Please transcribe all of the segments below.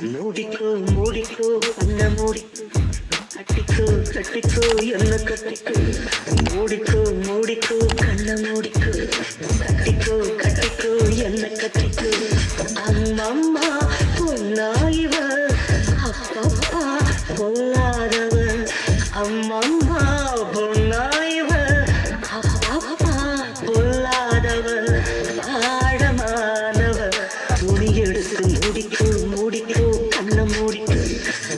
மூடிக்கோ மூடிக்கோ கண்ண மூடிக்கோ கட்டிக்கோ கட்டிக்கோ என்ன கட்டிக்கோ மூடிக்கோ மூடிக்கோ கண்ண மூடிக்கோ கட்டிக்கோ கட்டிக்கோ என்ன கட்டிக்கோ அம்மம்மா பொன்னாயிவ அப்பப்பா பொல்லாதவ அம்மம்மா பொன்னாயிவ அப்பப்பா பொல்லாதவ ஆழமானவ துணி எடுத்து மூடிக்கோ மூடிக்கோ கண்ண மூடிக்கோ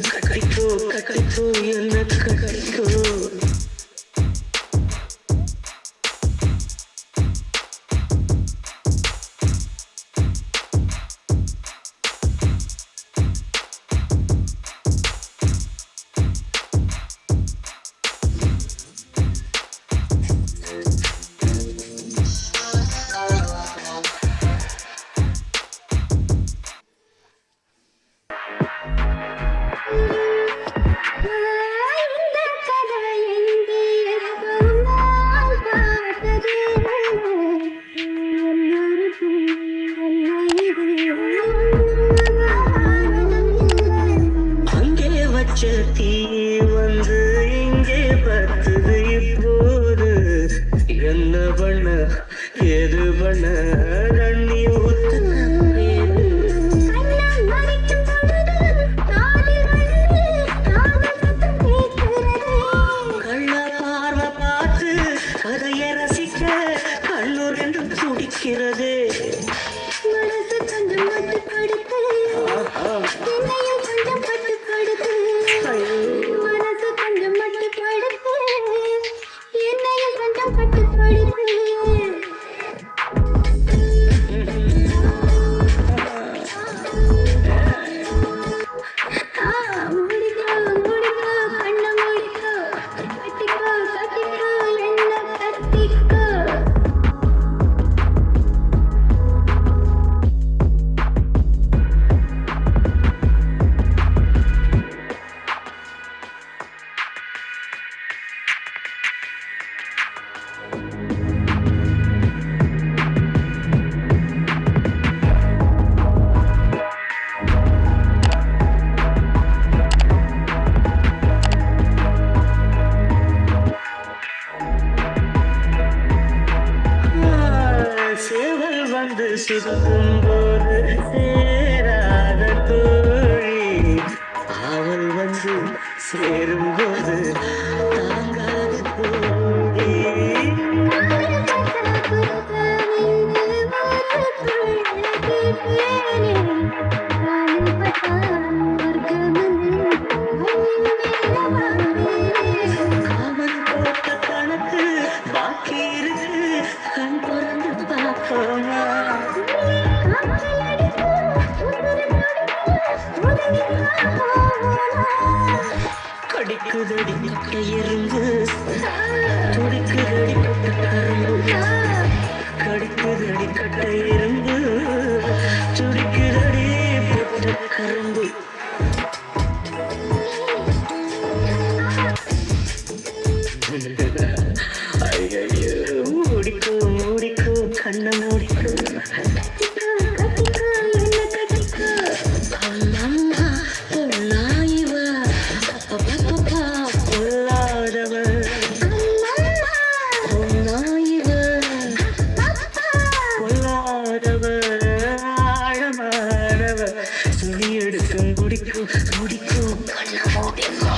கட்டிக்கோ கட்டிக்கோ என்ன கட்டிக்கோ தீ வந்து இங்கே பத்துது இப்போது என்ன பண்ண எது பண்ண தண்ணி ஊத்து கள்ள பார்வை பார்த்து கதையை ரசிக்க கண்ணூர் என்று துடிக்கிறது வந்து சுருக்கும் போது சேராத தோழி அவள் வந்து சேரும் போது தாங்காத தோழி அவன் போட்ட கணக்கு பாக்கி இருக்கு கண் திறந்து பார்ப்போமா கடிக்குதடி கட்டை எறும்பு துடிக்குதடி கட்ட கரும்பு கடிக்குதடி கட்டை எறும்பு துடிக்குதடி பொட்ட கரும்பு ஐயோ மூடிக்கோ மூடிக்கோ கண்ண மூடிக்கோ துணி எடுக்கும் முடிக்கும் முடிக்கும் கண்ண மூடிக்கும்